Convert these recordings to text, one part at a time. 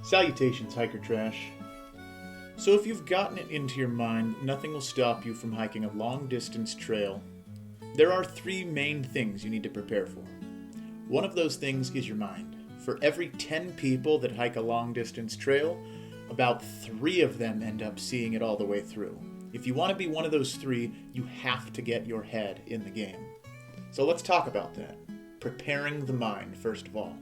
Salutations, hiker trash. So if you've gotten it into your mind that nothing will stop you from hiking a long-distance trail, there are three main things you need to prepare for. One of those things is your mind. For every 10 people that hike a long-distance trail, about 3 of them end up seeing it all the way through. If you want to be one of those 3, you have to get your head in the game. So let's talk about that. Preparing the mind, first of all.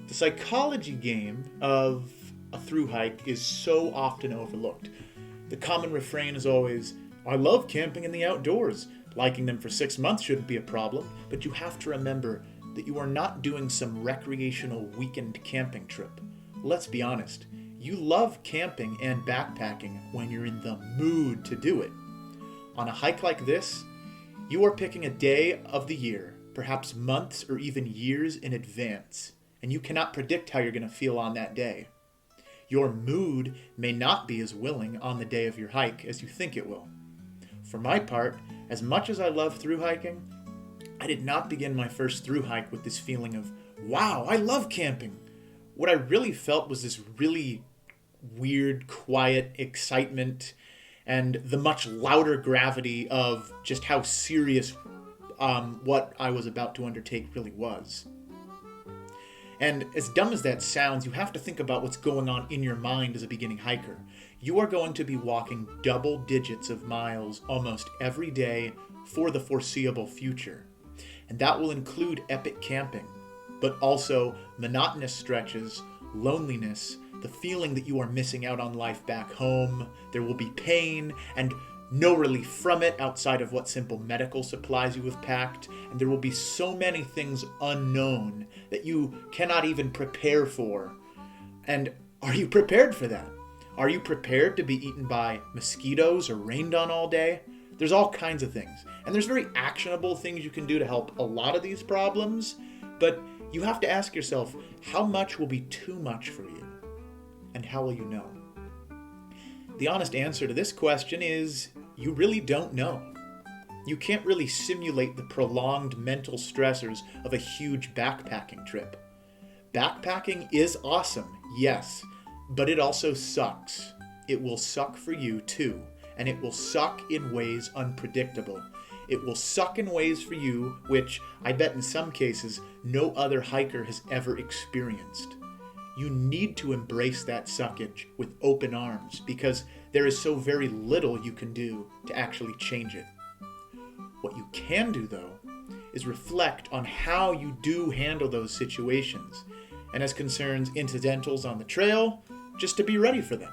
The psychology game of a thru hike is so often overlooked. The common refrain is always, I love camping in the outdoors. Liking them for 6 months shouldn't be a problem, but you have to remember that you are not doing some recreational weekend camping trip. Let's be honest, you love camping and backpacking when you're in the mood to do it. On a hike like this, you are picking a day of the year, perhaps months or even years in advance, and you cannot predict how you're going to feel on that day. Your mood may not be as willing on the day of your hike as you think it will. For my part, as much as I love thru hiking, I did not begin my first thru hike with this feeling of, wow, I love camping. What I really felt was this really weird, quiet excitement and the much louder gravity of just how serious what I was about to undertake really was. And as dumb as that sounds, you have to think about what's going on in your mind as a beginning hiker. You are going to be walking double digits of miles almost every day for the foreseeable future. And that will include epic camping, but also monotonous stretches, loneliness, the feeling that you are missing out on life back home. There will be pain and no relief from it outside of what simple medical supplies you have packed, and there will be so many things unknown that you cannot even prepare for. And are you prepared for that? Are you prepared to be eaten by mosquitoes or rained on all day? There's all kinds of things, and there's very actionable things you can do to help a lot of these problems, but you have to ask yourself, how much will be too much for you? And how will you know? The honest answer to this question is, you really don't know. You can't really simulate the prolonged mental stressors of a huge backpacking trip. Backpacking is awesome, yes, but it also sucks. It will suck for you too, and it will suck in ways unpredictable. It will suck in ways for you which I bet in some cases no other hiker has ever experienced. You need to embrace that suckage with open arms because there is so very little you can do to actually change it. What you can do, though, is reflect on how you do handle those situations, and as concerns incidentals on the trail, just to be ready for them.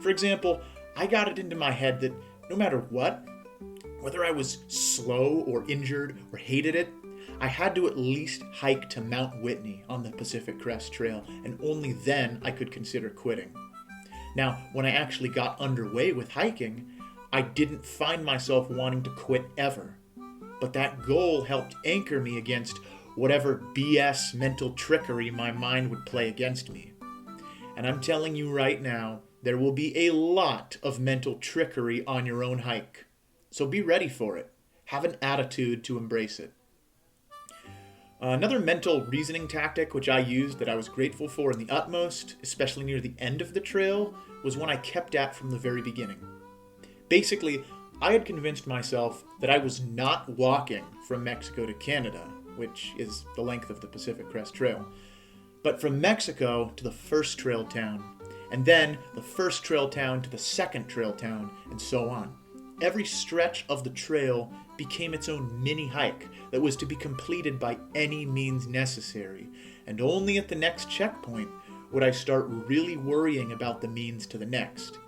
For example, I got it into my head that no matter what, whether I was slow or injured or hated it, I had to at least hike to Mount Whitney on the Pacific Crest Trail, and only then I could consider quitting. Now, when I actually got underway with hiking, I didn't find myself wanting to quit ever. But that goal helped anchor me against whatever BS mental trickery my mind would play against me. And I'm telling you right now, there will be a lot of mental trickery on your own hike. So be ready for it. Have an attitude to embrace it. Another mental reasoning tactic which I used that I was grateful for in the utmost, especially near the end of the trail, was one I kept at from the very beginning. Basically, I had convinced myself that I was not walking from Mexico to Canada, which is the length of the Pacific Crest Trail, but from Mexico to the first trail town, and then the first trail town to the second trail town, and so on. Every stretch of the trail became its own mini hike that was to be completed by any means necessary, and only at the next checkpoint would I start really worrying about the means to the next.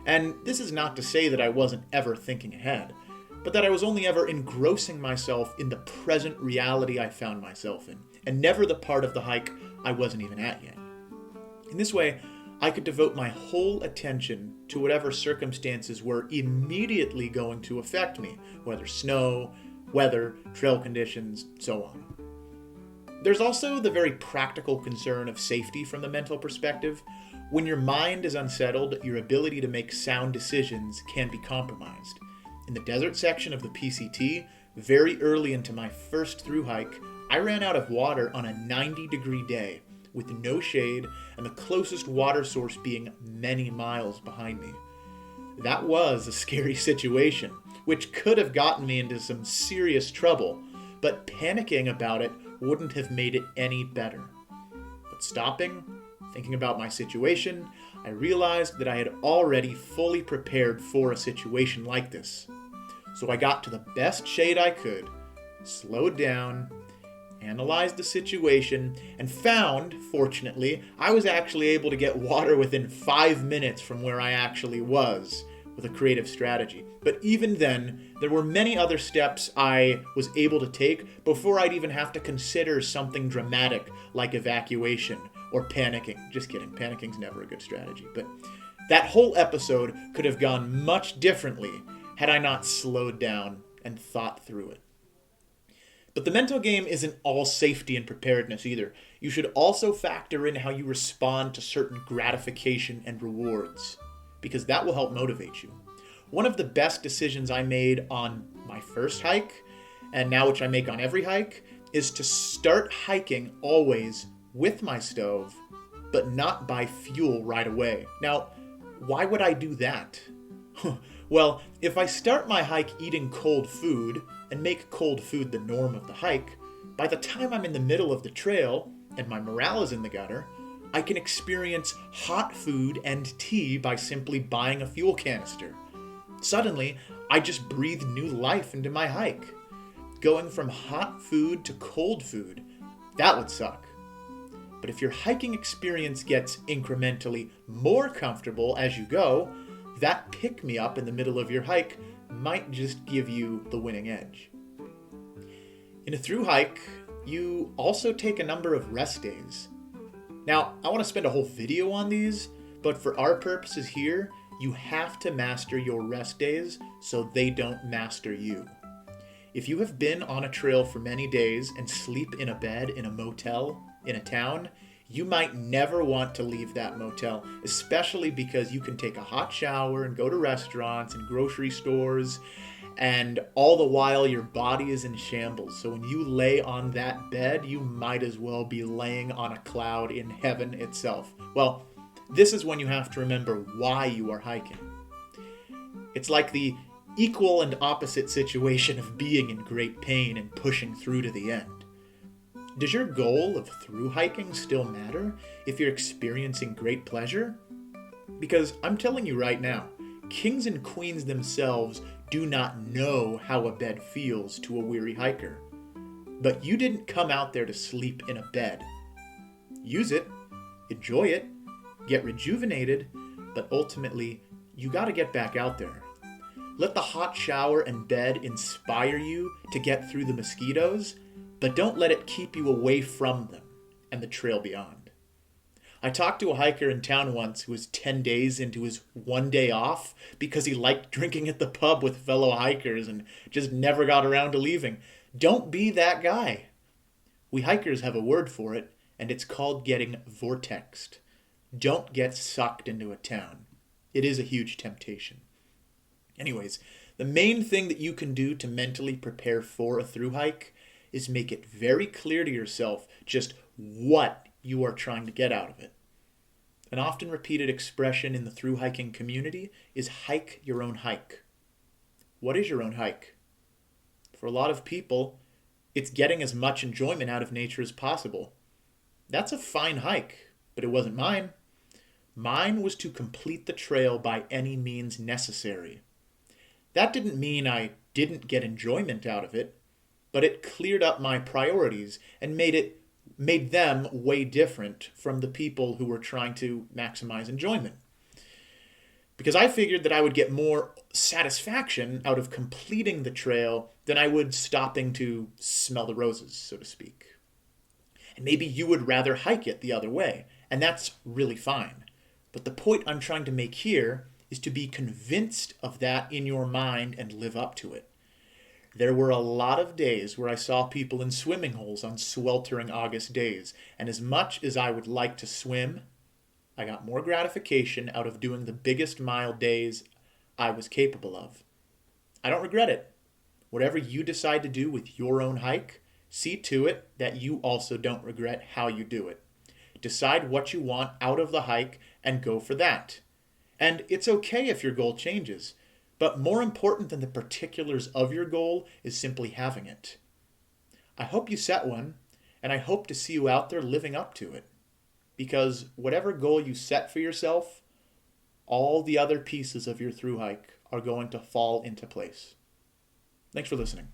And this is not to say that I wasn't ever thinking ahead, but that I was only ever engrossing myself in the present reality I found myself in, and never the part of the hike I wasn't even at yet. In this way, I could devote my whole attention to whatever circumstances were immediately going to affect me, whether snow, weather, trail conditions, so on. There's also the very practical concern of safety from the mental perspective. When your mind is unsettled, your ability to make sound decisions can be compromised. In the desert section of the PCT, very early into my first thru hike, I ran out of water on a 90-degree day with no shade and the closest water source being many miles behind me. That was a scary situation, which could have gotten me into some serious trouble, but panicking about it wouldn't have made it any better. But stopping, thinking about my situation, I realized that I had already fully prepared for a situation like this. So I got to the best shade I could, slowed down, analyzed the situation, and found, fortunately, I was actually able to get water within 5 minutes from where I actually was with a creative strategy. But even then, there were many other steps I was able to take before I'd even have to consider something dramatic like evacuation or panicking. Just kidding, panicking's never a good strategy. But that whole episode could have gone much differently had I not slowed down and thought through it. But the mental game isn't all safety and preparedness either. You should also factor in how you respond to certain gratification and rewards, because that will help motivate you. One of the best decisions I made on my first hike, and now which I make on every hike, is to start hiking always with my stove, but not buy fuel right away. Now, why would I do that? Well, if I start my hike eating cold food and make cold food the norm of the hike, by the time I'm in the middle of the trail and my morale is in the gutter, I can experience hot food and tea by simply buying a fuel canister. Suddenly, I just breathe new life into my hike. Going from hot food to cold food, that would suck. But if your hiking experience gets incrementally more comfortable as you go, that pick-me-up in the middle of your hike might just give you the winning edge. In a thru hike, you also take a number of rest days. Now, I want to spend a whole video on these, but for our purposes here, you have to master your rest days so they don't master you. If you have been on a trail for many days and sleep in a bed in a motel in a town, you might never want to leave that motel, especially because you can take a hot shower and go to restaurants and grocery stores, and all the while your body is in shambles. So when you lay on that bed, you might as well be laying on a cloud in heaven itself. Well, this is when you have to remember why you are hiking. It's like the equal and opposite situation of being in great pain and pushing through to the end. Does your goal of thru hiking still matter if you're experiencing great pleasure? Because I'm telling you right now, kings and queens themselves do not know how a bed feels to a weary hiker. But you didn't come out there to sleep in a bed. Use it, enjoy it, get rejuvenated, but ultimately, you gotta get back out there. Let the hot shower and bed inspire you to get through the mosquitoes, but don't let it keep you away from them and the trail beyond. I talked to a hiker in town once who was 10 days into his one day off because he liked drinking at the pub with fellow hikers and just never got around to leaving. Don't be that guy. We hikers have a word for it, and it's called getting vortexed. Don't get sucked into a town. It is a huge temptation. Anyways, the main thing that you can do to mentally prepare for a thru hike is make it very clear to yourself just what you are trying to get out of it. An often repeated expression in the thru hiking community is hike your own hike. What is your own hike? For a lot of people, it's getting as much enjoyment out of nature as possible. That's a fine hike, but it wasn't mine. Mine was to complete the trail by any means necessary. That didn't mean I didn't get enjoyment out of it, but it cleared up my priorities and made them way different from the people who were trying to maximize enjoyment. Because I figured that I would get more satisfaction out of completing the trail than I would stopping to smell the roses, so to speak. And maybe you would rather hike it the other way, and that's really fine. But the point I'm trying to make here is to be convinced of that in your mind and live up to it. There were a lot of days where I saw people in swimming holes on sweltering August days, and as much as I would like to swim, I got more gratification out of doing the biggest mile days I was capable of. I don't regret it. Whatever you decide to do with your own hike, see to it that you also don't regret how you do it. Decide what you want out of the hike and go for that. And it's okay if your goal changes, but more important than the particulars of your goal is simply having it. I hope you set one, and I hope to see you out there living up to it. Because whatever goal you set for yourself, all the other pieces of your thru hike are going to fall into place. Thanks for listening.